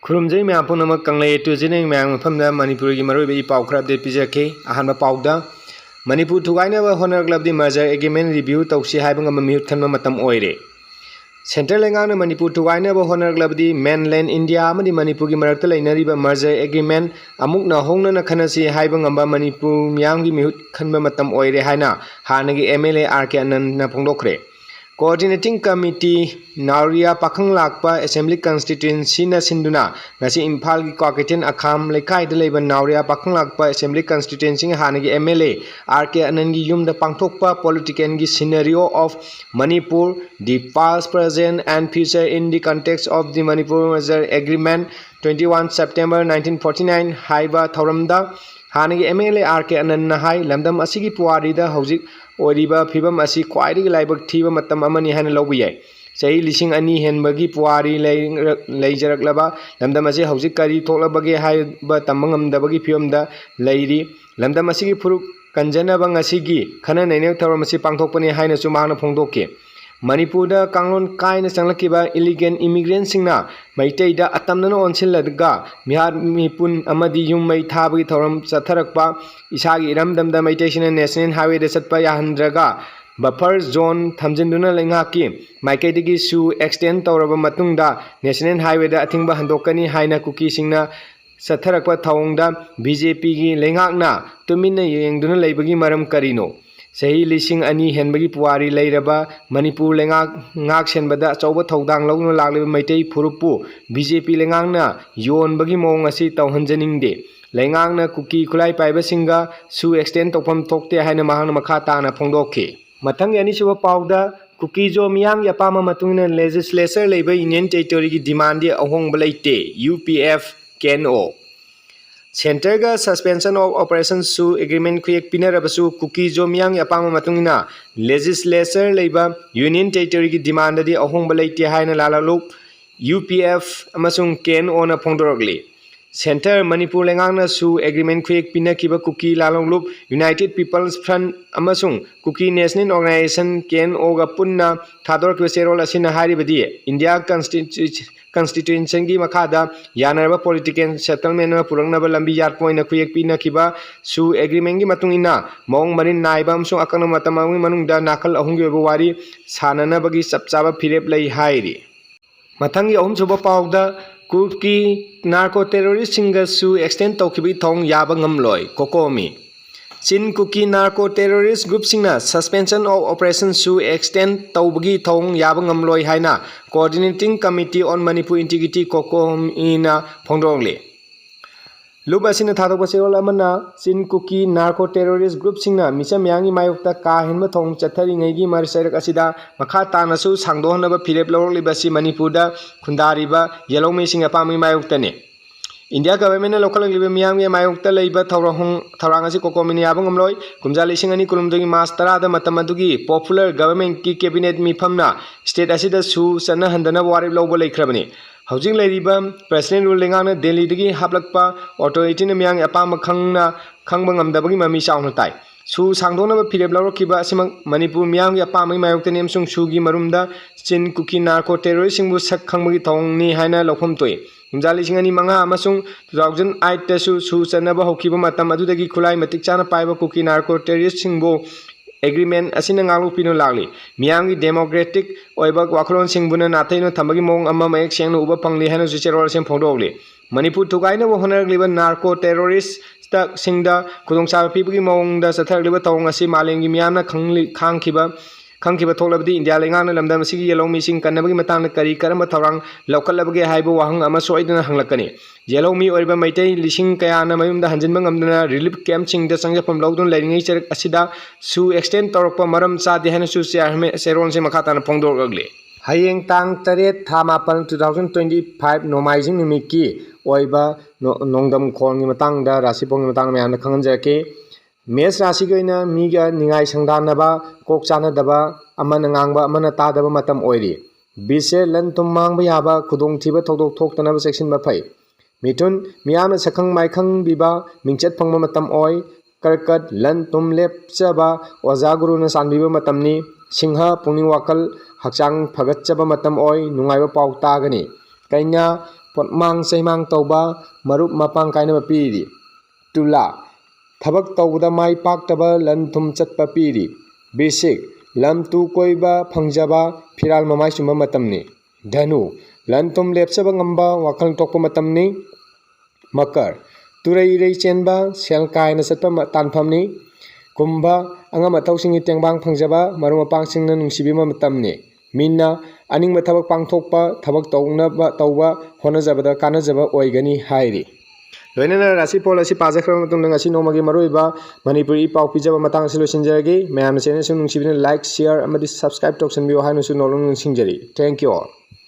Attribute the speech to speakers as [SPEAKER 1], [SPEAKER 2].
[SPEAKER 1] खुरुमजै ma'am पुनमक कंगले टुजिनिंग मैम मफमदा मणिपुर की मरुबे पाउ खरा अपडेट पिजके अहनबा पाउदा मणिपुर थुगाइनबा होनरग्लबदि मर्जर एग्रीमेंट रिव्यू तौसी हाइबंग मिहुत खनबा मतम ओइरे सेंट्रल लेंगांग मणिपुर थुगाइनबा होनरग्लबदि मेनलैंड इंडिया अमदि मणिपुर की मरक्ता लैनरिबा मर्जर एग्रीमेंट अमुकना होंगना खनसी हाइबंग मणिपुर मियाम की मिहुत खनबा मतम ओइरे हाइना हानगी एमएलए आरके अनंदना फोंदोखरे Coordinating Committee Nauria Pakhang Lakpa Assembly Constituency na Sinduna ngasi Imphal ki Kwaketen Akham Lekai de leba Nauria Pakhang Lakpa Assembly Constituency hanagi MLA RK Anangi Yumda Pangthokpa political gi scenario of Manipur, the past, present and future in the context of the Manipur Merger Agreement 21 September 1949 Haiba Thoramda hanagi MLA RK Ananna Hai Lamdam Asigi Puarida Hojik ओरिबा फिबम असि क्वाइदगी लाइबक थीबा मतम अमनि हाना लौबु याय सही लिसिंग अनि हेनबगी पुआरी लेजरकलबा लमदम असि हौजिक करी थोलबगे हाइबा तमंगमदबगी फिबमदा Larry लमदम असिगी फुरु कंजनबा ngasiगी खना नैने थौरम असि पांथोकपनि हाइना Sumana फोंदोके मणिपुरदा कांगलोन कायना चंगलकिबा illegal immigrant सिंगना मैतेदा अतमनन ओनसिलदगा मिहार मिपुन अमदि yum मै थाबगी थौरम चथरकपा इसागी इरमदमदा मैतेसिना national highway दा चटपा याहनद्रगा बफर जोन थमजिनदुना लेंगाकी माइकेदगी सु एक्सटेंड तौरबा मतुंगदा नेशनल हाईवे दा अथिंगबा हंदोकनी हाइना कुकी सिंगना चथरकपा थौंगदा बीजेपी की लेंगाकना तुमिना येंगदुना लेबगी मरम करिनो सही लिसिंग अनि हेनबगी पुआरी लेरबा मणिपुर लेंगाक सेनबदा अचौबा थौदांग लौना लागलेबा मैतै फुरुपु बीजेपी लेंगांगना योनबगी मोंग असि तौहनजनिंगदे लेंगांगना कुकी खुलाई पाइबसिंगा सु एक्सटेंड तौफम थोकते हाइना महाना मखा ताना फोंदोखे मथंग यानिसुबा पाउदा कुकी जो मियाम यापामा मतुंगना लेजिस्लेचर लेबा यूनियन टेरिटोरी की डिमांड अहोंगबा लेते यूपीएफ कैनो सेंटर का सस्पेंशन ऑफ ऑपरेशन सु एग्रीमेंट खुयेक पिनरबसु कुकी जो मियाम यापामा मतुंगना लेजिस्लेचर लेबा यूनियन टेरिटोरी की डिमांड दि अहोंगबा लेते हाइना लालालुक यूपीएफ अमसुंग कैनो ना फोंदोरगले सेंटर मणिपुर लेंगांगना सु एग्रीमेंट खुयेक पिनकिबा कुकी लालोंगलुप यूनाइटेड पीपल्स फ्रंट अमसुंग कुकी नेशनल ऑर्गेनाइजेशन कैनओगा पुन्ना थादोरकिबा चेरोल असिना हारिबदि इंडिया constitution की मखादा यानरबा political settlement ना पुरंगनबा लंबी यारपोइना खुयेक पिनकिबा सु एग्रीमेंट की मतुंगिना मोंग मरिन नाइबा अमसुंग अकन मतमंगी मनुंगदा नाखल अहुंगी ओबा वारी साननबगी चपचाबा फिरेप लई हाइरि मथंगी अहुम सुबा पाउदा कुकी नार्को-terrorist सिंगा सु extend तौखिबी थोंग याबा ngamloi COCOMI Chin Kuki Narco-terrorist group singna suspension of operation SoO extend tawbagi thong yaba ngamloi haina coordinating committee on Manipur integrity COCOMI na phongdongle Lub asina thadok paserol amana Chin Kuki Narco-terrorist group singna misam yangi mayokta ka hinba thong chathari ngai mar sairak asida makha tana su sangdohnaba phirep lorli basi Manipur da khundariba yellow me singa pami mayokta ne India government local libe miyam ge mayokta leiba thorang asi COCOMI ni abang ngamloi kumja lising ani kulumdogi mas tara da matamadugi popular government ki cabinet mifamna state asida su sana handana warib lobo leikrabani housing leiriba president rule lengana delhi dagi haplakpa authority na miyang apam khangbang amdabagi mami sauna tai su sangdona ba phireb lawrokiba asimak manipur miyam ge apam mayokta nem sung su gi marumda Chin Kuki Narco-terrorist singbu sak khangbagi thongni haina lokhom toi Umjali singani manga amasung 2008 tasu su sanaba hokiba matam adudagi khulai matik chana paiba Kuki Narco-terrorist singbo agreement asina ngalu pino lagli miyangi democratic oiba wakhlon singbuna nathaino thambagi mong amma mayek sengna uba pangli hanu jicherol sem phongdogli Manipur thugaina bo honargliba narco-terrorist sta singda khudongsa pibagi mongda sathargliba tawng asi malengi miyamna khangkiba tholabdi India lengana lamdam asigi yellow missing kanabagi matang kari karamba thorang lokalabagi haibo wahang ama soidana hanglakani yellow mi oriba maitai lising kayana mayumda hanjinba ngamdana relief camp singda sangjapam lawdun lairingai cherak asida su extend torokpa maram cha dehana su seron se makhatana phongdorgagle hayeng tang 8 tha 2025 nomaijing numiki oiba nongdam khongi matangda rasipong matang mayamna khanganjake Mes rasi goina miga ningai sangdanaba kok chanadaba amana ngangba amana tadaba matam oiri bise lan tummangba yaba khudong thiba thokdok thoktanaba section ba phai mitun miyamna sakhang maikhang biba mingchet phangba matam oi karkat lan tum lep chaba oja guru na sanbiba matamni singha pungning wakal hakchang phagat chaba matam oi nungaiba pau ta gani kaina पोटमांग चैमांग तौबा मरुप मपांग कायनबा पीरी तुला थबक तौबदा माई पाक्तबा लन थुम चटपा पीरी basic lump तू कोइबा फंगजबा फिराल ममाई सुंबा मतमनी धनु लन थुम लेपचबा ngamba वाखल तोकपा मतमनी मकर तुरई Irai चेनबा cell कायना चटपा तानफमनी Kumbha अंगम अथौसिंगी टेंगबांग फंगजबा मरु मपांगसिंगना नुंसिबिमा मतमनी मीना अनिंग थबक पांगथोकपा थबक तौनबा तौबा होनजबदा कानजबा ओइगनी हाइरी लोइनना राशि पोल असि पाजखरबा मतुंग ngasi नोमगी मरुइबा मणिपुरी पाउ पिजबा मतंग असि लोसिनजरगी मैम चैनल सु नुंसिबिना लाइक शेयर अमदि सब्सक्राइब तौसनबियो हाइनुसु नोलुंग नुंसिंजरी थैंक यू ऑल।